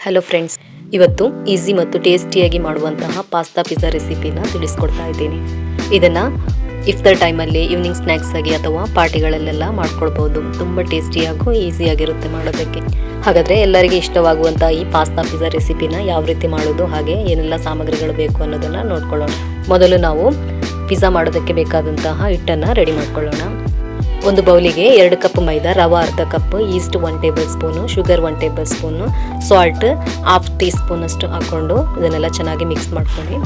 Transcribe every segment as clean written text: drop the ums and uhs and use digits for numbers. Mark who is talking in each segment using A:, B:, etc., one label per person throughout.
A: Hello friends, ಇವತ್ತು easy ಮತ್ತು ಟೇಸ್ಟಿಯಾಗಿ ಮಾಡುವಂತಹ ಪಾಸ್ತಾ ಪಿಜ್ಜಾ ರೆಸಿಪಿನ ತಿಳಿಸ್ಕೊಡ್ತಾ ಇದ್ದೀನಿ. ಇದನ್ನು ಇಫ್ತಾರ್ ಟೈಮಲ್ಲಿ ಈವ್ನಿಂಗ್ ಸ್ನ್ಯಾಕ್ಸ್ ಆಗಿ ಅಥವಾ ಪಾರ್ಟಿಗಳಲ್ಲೆಲ್ಲ ಮಾಡ್ಕೊಳ್ಬೋದು. ತುಂಬ ಟೇಸ್ಟಿಯಾಗೂ ಈಸಿಯಾಗಿರುತ್ತೆ ಮಾಡೋದಕ್ಕೆ. ಹಾಗಾದರೆ ಎಲ್ಲರಿಗೆ ಇಷ್ಟವಾಗುವಂಥ ಈ ಪಾಸ್ತಾ ಪಿಜ್ಜಾ ರೆಸಿಪಿನ ಯಾವ ರೀತಿ ಮಾಡೋದು, ಹಾಗೆ ಏನೆಲ್ಲ ಸಾಮಗ್ರಿಗಳು ಬೇಕು ಅನ್ನೋದನ್ನು ನೋಡ್ಕೊಳ್ಳೋಣ. ಮೊದಲು ನಾವು ಪಿಜ್ಜಾ ಮಾಡೋದಕ್ಕೆ ಬೇಕಾದಂತಹ ಹಿಟ್ಟನ್ನು ರೆಡಿ ಮಾಡ್ಕೊಳ್ಳೋಣ. ಒಂದು ಬೌಲಿಗೆ 2 ಕಪ್ ಮೈದಾ, ರವೆ ಅರ್ಧ cup, East 1 table spoon, sugar 1 table spoon, salt 1/2 tea spoon ಅಷ್ಟು ಹಾಕ್ಕೊಂಡು ಇದನ್ನೆಲ್ಲ ಚೆನ್ನಾಗಿ ಮಿಕ್ಸ್ ಮಾಡ್ಕೊಳ್ಳಿ.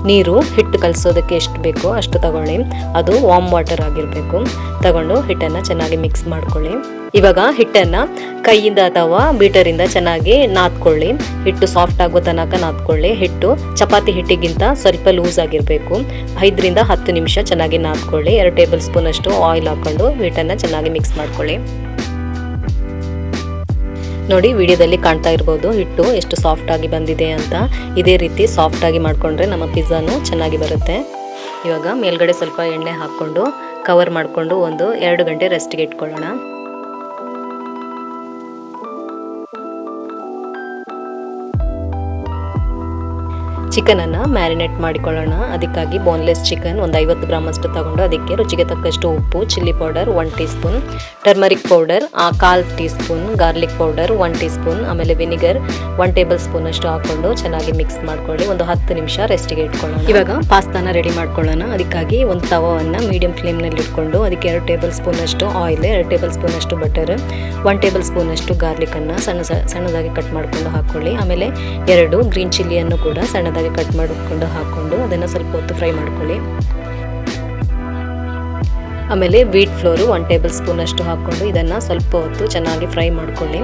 A: ನೀರು ಹಿಟ್ಟು ಕಲಸೋದಕ್ಕೆ ಎಷ್ಟು ಬೇಕೋ ಅಷ್ಟು ತಗೊಳ್ಳಿ. ಅದು ವಾರ್ಮ್ ವಾಟರ್ ಆಗಿರಬೇಕು. ತಗೊಂಡು ಹಿಟ್ಟನ್ನು ಚೆನ್ನಾಗಿ ಮಿಕ್ಸ್ ಮಾಡ್ಕೊಳ್ಳಿ. ಇವಾಗ ಹಿಟ್ಟನ್ನು ಕೈಯಿಂದ ಅಥವಾ ಬೀಟರಿಂದ ಚೆನ್ನಾಗಿ ನಾದ್ಕೊಳ್ಳಿ. ಹಿಟ್ಟು ಸಾಫ್ಟ್ ಆಗೋ ತನಕ ನಾದ್ಕೊಳ್ಳಿ. ಹಿಟ್ಟು ಚಪಾತಿ ಹಿಟ್ಟಿಗಿಂತ ಸ್ವಲ್ಪ ಲೂಸ್ ಆಗಿರಬೇಕು. 5 ರಿಂದ 10 ನಿಮಿಷ ಚೆನ್ನಾಗಿ ನಾದ್ಕೊಳ್ಳಿ. 2 ಟೇಬಲ್ ಸ್ಪೂನ್ ಅಷ್ಟು ಆಯಿಲ್ ಹಾಕ್ಕೊಂಡು ಹಿಟ್ಟನ್ನು ಚೆನ್ನಾಗಿ ಮಿಕ್ಸ್ ಮಾಡ್ಕೊಳ್ಳಿ. ನೋಡಿ, ವಿಡಿಯೋದಲ್ಲಿ ಕಾಣ್ತಾ ಇರ್ಬೋದು ಹಿಟ್ಟು ಎಷ್ಟು ಸಾಫ್ಟ್ ಆಗಿ ಬಂದಿದೆ ಅಂತ. ಇದೇ ರೀತಿ ಸಾಫ್ಟ್ ಆಗಿ ಮಾಡಿಕೊಂಡ್ರೆ ನಮ್ಮ ಪಿಜ್ಜಾನು ಚೆನ್ನಾಗಿ ಬರುತ್ತೆ. ಇವಾಗ ಮೇಲ್ಗಡೆ ಸ್ವಲ್ಪ ಎಣ್ಣೆ ಹಾಕ್ಕೊಂಡು ಕವರ್ ಮಾಡಿಕೊಂಡು ಒಂದು 2 ಗಂಟೆ ರೆಸ್ಟ್ಗೆ ಇಟ್ಕೊಳ್ಳೋಣ. ಚಿಕನನ್ನು ಮ್ಯಾರಿನೇಟ್ ಮಾಡಿಕೊಳ್ಳೋಣ. ಅದಕ್ಕಾಗಿ ಬೋನ್ಲೆಸ್ ಚಿಕನ್ ಒಂದು 50 ಗ್ರಾಮ್ ಅಷ್ಟು ತಗೊಂಡು ಅದಕ್ಕೆ ರುಚಿಗೆ ತಕ್ಕಷ್ಟು ಉಪ್ಪು, chilli powder 1 tea spoon, turmeric powder 1/4 tea spoon, garlic powder 1 tea spoon, ಆಮೇಲೆ ವಿನಿಗರ್ 1 ಟೇಬಲ್ ಸ್ಪೂನ್ ಅಷ್ಟು ಹಾಕ್ಕೊಂಡು ಚೆನ್ನಾಗಿ ಮಿಕ್ಸ್ ಮಾಡ್ಕೊಳ್ಳಿ. ಒಂದು 10 ನಿಮಿಷ ರೆಸ್ಟ್ಗೆ ಇಟ್ಕೊಳ್ಳೋಣ. ಇವಾಗ ಪಾಸ್ತಾನ ರೆಡಿ ಮಾಡ್ಕೊಳ್ಳೋಣ. ಅದಕ್ಕಾಗಿ ಒಂದು ತವವನ್ನು ಮೀಡಿಯಂ ಫ್ಲೇಮ್ನಲ್ಲಿ ಇಟ್ಕೊಂಡು ಅದಕ್ಕೆ 2 ಟೇಬಲ್ ಸ್ಪೂನ್ ಅಷ್ಟು ಆಯಿಲ್, 2 ಟೇಬಲ್ ಸ್ಪೂನ್ ಅಷ್ಟು ಬಟರ್, 1 ಟೇಬಲ್ ಸ್ಪೂನ್ ಅಷ್ಟು ಗಾರ್ಲಿಕನ್ನು ಸಣ್ಣದಾಗಿ ಕಟ್ ಮಾಡಿಕೊಂಡು ಹಾಕ್ಕೊಳ್ಳಿ. ಆಮೇಲೆ 2 ಗ್ರೀನ್ ಚಿಲ್ಲಿಯನ್ನು ಕೂಡ ಸಣ್ಣದಾಗಿ ಕಟ್ ಮಾಡಿಕೊಂಡು ಹಾಕ್ಕೊಂಡು ಅದನ್ನು ಸ್ವಲ್ಪ ಹೊತ್ತು ಫ್ರೈ ಮಾಡ್ಕೊಳ್ಳಿ. ಆಮೇಲೆ ವೀಟ್ ಫ್ಲೋರು 1 ಟೇಬಲ್ ಸ್ಪೂನ್ ಅಷ್ಟು ಹಾಕ್ಕೊಂಡು ಇದನ್ನು ಸ್ವಲ್ಪ ಹೊತ್ತು ಚೆನ್ನಾಗಿ ಫ್ರೈ ಮಾಡ್ಕೊಳ್ಳಿ.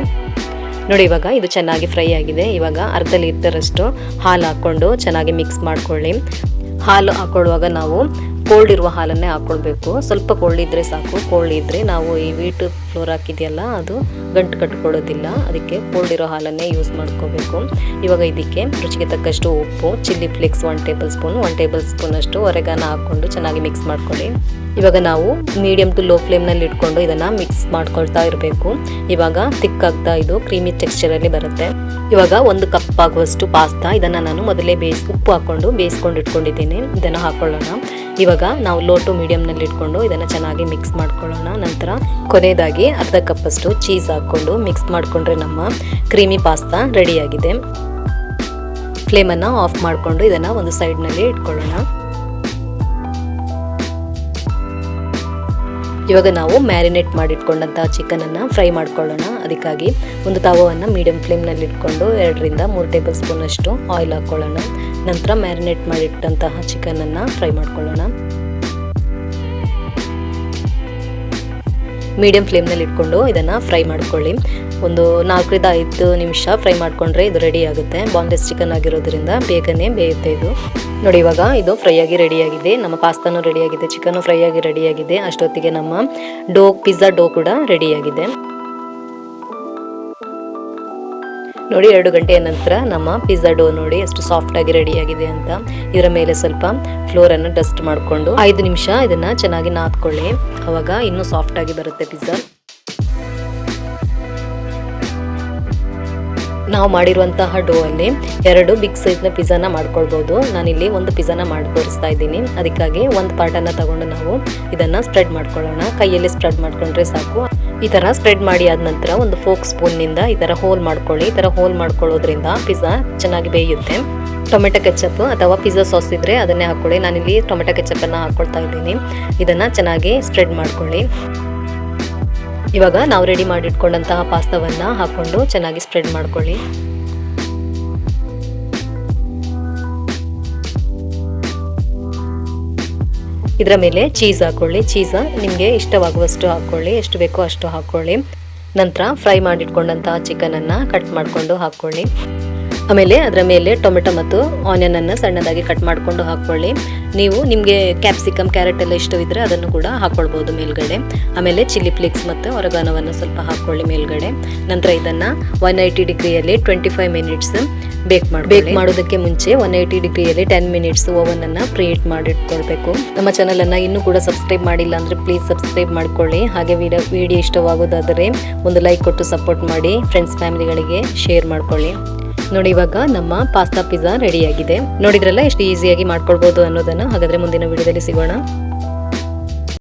A: ನೋಡಿ, ಇವಾಗ ಇದು ಚೆನ್ನಾಗಿ ಫ್ರೈ ಆಗಿದೆ. ಇವಾಗ ಅರ್ಧ ಲೀಟರಷ್ಟು ಹಾಲು ಹಾಕ್ಕೊಂಡು ಚೆನ್ನಾಗಿ ಮಿಕ್ಸ್ ಮಾಡ್ಕೊಳ್ಳಿ. ಹಾಲು ಹಾಕೊಳ್ಳುವಾಗ ನಾವು ಕೋಲ್ಡ್ ಇರುವ ಹಾಲನ್ನೇ ಹಾಕ್ಕೊಳ್ಬೇಕು. ಸ್ವಲ್ಪ ಕೋಲ್ಡ್ ಇದ್ದರೆ ಸಾಕು. ಕೋಲ್ಡ್ ಇದ್ದರೆ ನಾವು ಈ ವೀಟ್ ಫ್ಲೋರ್ ಹಾಕಿದೆಯಲ್ಲ ಅದು ಗಂಟು ಕಟ್ಕೊಳ್ಳೋದಿಲ್ಲ. ಅದಕ್ಕೆ ಕೋಲ್ಡ್ ಇರೋ ಹಾಲನ್ನೇ ಯೂಸ್ ಮಾಡ್ಕೋಬೇಕು. ಇವಾಗ ಇದಕ್ಕೆ ರುಚಿಗೆ ತಕ್ಕಷ್ಟು ಉಪ್ಪು, chilli flakes 1 table spoon, 1 table spoon ಅಷ್ಟು ಒರೆಗಾನ ಹಾಕ್ಕೊಂಡು ಚೆನ್ನಾಗಿ ಮಿಕ್ಸ್ ಮಾಡ್ಕೊಳ್ಳಿ. ಇವಾಗ ನಾವು ಮೀಡಿಯಂ ಟು ಲೋ ಫ್ಲೇಮ್ನಲ್ಲಿ ಇಟ್ಕೊಂಡು ಇದನ್ನು ಮಿಕ್ಸ್ ಮಾಡ್ಕೊಳ್ತಾ ಇರಬೇಕು. ಇವಾಗ ತಿಕ್ಕಾಗ್ತಾ ಇದು ಕ್ರೀಮಿ ಟೆಕ್ಸ್ಚರಲ್ಲಿ ಬರುತ್ತೆ. ಇವಾಗ 1 ಕಪ್ ಆಗುವಷ್ಟು ಪಾಸ್ತಾ, ಇದನ್ನು ನಾನು ಮೊದಲೇ ಉಪ್ಪು ಹಾಕ್ಕೊಂಡು ಬೇಯಿಸ್ಕೊಂಡು ಇಟ್ಕೊಂಡಿದ್ದೀನಿ. ಇದನ್ನು ಹಾಕ್ಕೊಳ್ಳೋಣ. ಇವಾಗ ನಾವು ಲೋ ಟು ಮೀಡಿಯಂನಲ್ಲಿ ಇಟ್ಕೊಂಡು ಇದನ್ನು ಚೆನ್ನಾಗಿ ಮಿಕ್ಸ್ ಮಾಡ್ಕೊಳ್ಳೋಣ. ನಂತರ ಕೊನೆಯದಾಗಿ ಅರ್ಧ ಕಪ್ ಅಷ್ಟು ಚೀಸ್ ಹಾಕ್ಕೊಂಡು ಮಿಕ್ಸ್ ಮಾಡಿಕೊಂಡ್ರೆ ನಮ್ಮ ಕ್ರೀಮಿ ಪಾಸ್ತಾ ರೆಡಿಯಾಗಿದೆ. ಫ್ಲೇಮನ್ನು ಆಫ್ ಮಾಡಿಕೊಂಡು ಇದನ್ನು ಒಂದು ಸೈಡ್ನಲ್ಲಿ ಇಟ್ಕೊಳ್ಳೋಣ. ಇವಾಗ ನಾವು ಮ್ಯಾರಿನೇಟ್ ಮಾಡಿಟ್ಕೊಂಡಂತಹ ಚಿಕನನ್ನು ಫ್ರೈ ಮಾಡ್ಕೊಳ್ಳೋಣ. ಅದಕ್ಕಾಗಿ ಒಂದು ತವವನ್ನು ಮೀಡಿಯಂ ಫ್ಲೇಮ್ನಲ್ಲಿ ಇಟ್ಕೊಂಡು 2 ರಿಂದ 3 ಟೇಬಲ್ ಸ್ಪೂನ್ ಅಷ್ಟು ಆಯಿಲ್ ಹಾಕ್ಕೊಳ್ಳೋಣ. ನಂತರ ಮ್ಯಾರಿನೇಟ್ ಮಾಡಿಟ್ಟಂತಹ ಚಿಕನನ್ನು ಫ್ರೈ ಮಾಡ್ಕೊಳ್ಳೋಣ. ಮೀಡಿಯಂ ಫ್ಲೇಮ್ನಲ್ಲಿ ಇಟ್ಕೊಂಡು ಇದನ್ನು ಫ್ರೈ ಮಾಡ್ಕೊಳ್ಳಿ. ಒಂದು 4 ರಿಂದ 5 ನಿಮಿಷ ಫ್ರೈ ಮಾಡಿಕೊಂಡ್ರೆ ಇದು ರೆಡಿ ಆಗುತ್ತೆ. ಬೋನ್ಲೆಸ್ ಚಿಕನ್ ಆಗಿರೋದ್ರಿಂದ ಬೇಗನೆ ಬೇಯುತ್ತೆ ಇದು. ನೋಡಿ, ಇವಾಗ ಇದು ಫ್ರೈ ಆಗಿ ರೆಡಿಯಾಗಿದೆ. ನಮ್ಮ ಪಾಸ್ತಾನು ರೆಡಿಯಾಗಿದೆ, ಚಿಕನ್ನು ಫ್ರೈ ಆಗಿ ರೆಡಿಯಾಗಿದೆ. ಅಷ್ಟೊತ್ತಿಗೆ ನಮ್ಮ ಪಿಜ್ಜಾ ಡೋ ಕೂಡ ರೆಡಿಯಾಗಿದೆ. ನೋಡಿ, 2 ಗಂಟೆಯ ನಂತರ ನಮ್ಮ ಪಿಜ್ಜಾ ಡೋ ನೋಡಿ ಎಷ್ಟು ಸಾಫ್ಟ್ ಆಗಿ ರೆಡಿಯಾಗಿದೆ ಅಂತ. ಇದರ ಮೇಲೆ ಸ್ವಲ್ಪ ಫ್ಲೋರನ್ನು ಡಸ್ಟ್ ಮಾಡಿಕೊಂಡು 5 ನಿಮಿಷ ಇದನ್ನು ಚೆನ್ನಾಗಿ ನಾದ್ಕೊಳ್ಳಿ. ಅವಾಗ ಇನ್ನೂ ಸಾಫ್ಟ್ ಆಗಿ ಬರುತ್ತೆ ಪಿಜ್ಜಾ. ನಾವು ಮಾಡಿರುವಂತಹ ಡೋ ಅಲ್ಲಿ 2 ಬಿಗ್ ಸೈಜ್ನ ಪಿಜ್ಜಾನ ಮಾಡ್ಕೊಳ್ಬೋದು. ನಾನಿಲ್ಲಿ ಒಂದು ಪಿಜ್ಜಾನ ಮಾಡಿ ತೋರಿಸ್ತಾ ಇದ್ದೀನಿ. ಅದಕ್ಕಾಗಿ ಒಂದು ಪಾರ್ಟನ್ನು ತಗೊಂಡು ನಾವು ಇದನ್ನು ಸ್ಪ್ರೆಡ್ ಮಾಡ್ಕೊಳ್ಳೋಣ. ಕೈಯಲ್ಲಿ ಸ್ಪ್ರೆಡ್ ಮಾಡ್ಕೊಂಡ್ರೆ ಸಾಕು. ಈ ಥರ ಸ್ಪ್ರೆಡ್ ಮಾಡಿ ಆದ ನಂತರ ಒಂದು ಫೋಕ್ ಸ್ಪೂನ್ನಿಂದ ಈ ಥರ ಹೋಲ್ ಮಾಡ್ಕೊಳ್ಳಿ. ಈ ಥರ ಹೋಲ್ ಮಾಡ್ಕೊಳ್ಳೋದ್ರಿಂದ ಪಿಜ್ಜಾ ಚೆನ್ನಾಗಿ ಬೇಯುತ್ತೆ. ಟೊಮೆಟೊ ಕೆಚಪ್ ಅಥವಾ ಪಿಜ್ಜಾ ಸಾಸ್ ಇದ್ದರೆ ಅದನ್ನೇ ಹಾಕ್ಕೊಳ್ಳಿ. ನಾನಿಲ್ಲಿ ಟೊಮೆಟೊ ಕೆಚಪ್ಪನ್ನು ಹಾಕ್ಕೊಳ್ತಾ ಇದ್ದೀನಿ. ಇದನ್ನು ಚೆನ್ನಾಗಿ ಸ್ಪ್ರೆಡ್ ಮಾಡ್ಕೊಳ್ಳಿ. ಇವಾಗ ನಾವು ರೆಡಿ ಮಾಡಿಟ್ಕೊಂಡಂತಹ ಪಾಸ್ತಾವನ್ನು ಹಾಕ್ಕೊಂಡು ಚೆನ್ನಾಗಿ ಸ್ಪ್ರೆಡ್ ಮಾಡ್ಕೊಳ್ಳಿ. ಇದರ ಮೇಲೆ ಚೀಸ್ ಹಾಕ್ಕೊಳ್ಳಿ. ಚೀಸ ನಿಮಗೆ ಇಷ್ಟವಾಗುವಷ್ಟು ಹಾಕ್ಕೊಳ್ಳಿ, ಎಷ್ಟು ಬೇಕೋ ಅಷ್ಟು ಹಾಕ್ಕೊಳ್ಳಿ. ನಂತರ ಫ್ರೈ ಮಾಡಿಟ್ಕೊಂಡಂತಹ ಚಿಕನನ್ನು ಕಟ್ ಮಾಡಿಕೊಂಡು ಹಾಕ್ಕೊಳ್ಳಿ. ಆಮೇಲೆ ಅದರ ಮೇಲೆ ಟೊಮೆಟೊ ಮತ್ತು ಆನಿಯನನ್ನು ಸಣ್ಣದಾಗಿ ಕಟ್ ಮಾಡಿಕೊಂಡು ಹಾಕ್ಕೊಳ್ಳಿ. ನೀವು ನಿಮಗೆ ಕ್ಯಾಪ್ಸಿಕಮ್ ಕ್ಯಾರೆಟ್ ಎಲ್ಲ ಇಷ್ಟವಿದ್ದರೆ ಅದನ್ನು ಕೂಡ ಹಾಕ್ಕೊಳ್ಬೋದು ಮೇಲ್ಗಡೆ. ಆಮೇಲೆ ಚಿಲ್ಲಿ ಫ್ಲೇಕ್ಸ್ ಮತ್ತು ಒರಗಾನವನ್ನು ಸ್ವಲ್ಪ ಹಾಕ್ಕೊಳ್ಳಿ ಮೇಲ್ಗಡೆ. ನಂತರ ಇದನ್ನು 180 ಡಿಗ್ರಿಯಲ್ಲಿ 25 ಮಿನಿಟ್ಸ್ ಬೇಕ್ ಮಾಡೋದಕ್ಕೆ ಮುಂಚೆ 180 ಡಿಗ್ರಿಯಲ್ಲಿ 10 ಮಿನಿಟ್ಸ್ ಓವನನ್ನು ಪ್ರೀಹೀಟ್ ಮಾಡಿಟ್ಕೊಳ್ಬೇಕು. ನಮ್ಮ ಚಾನಲನ್ನು ಇನ್ನೂ ಕೂಡ ಸಬ್ಸ್ಕ್ರೈಬ್ ಮಾಡಿಲ್ಲ ಅಂದರೆ ಪ್ಲೀಸ್ ಸಬ್ಸ್ಕ್ರೈಬ್ ಮಾಡ್ಕೊಳ್ಳಿ. ಹಾಗೆ ವಿಡಿಯೋ ಇಷ್ಟವಾಗೋದಾದರೆ ಒಂದು ಲೈಕ್ ಕೊಟ್ಟು ಸಪೋರ್ಟ್ ಮಾಡಿ. ಫ್ರೆಂಡ್ಸ್ ಫ್ಯಾಮಿಲಿಗಳಿಗೆ ಶೇರ್ ಮಾಡ್ಕೊಳ್ಳಿ. ನೋಡಿ, ಇವಾಗ ನಮ್ಮ ಪಾಸ್ತಾ ಪಿಜ್ಜಾ ರೆಡಿಯಾಗಿದೆ. ನೋಡಿದ್ರಲ್ಲ ಎಷ್ಟು ಈಸಿಯಾಗಿ ಮಾಡ್ಕೊಳ್ಬೋದು ಅನ್ನೋದನ್ನು. ಹಾಗಾದರೆ ಮುಂದಿನ ವಿಡಿಯೋದಲ್ಲಿ ಸಿಗೋಣ.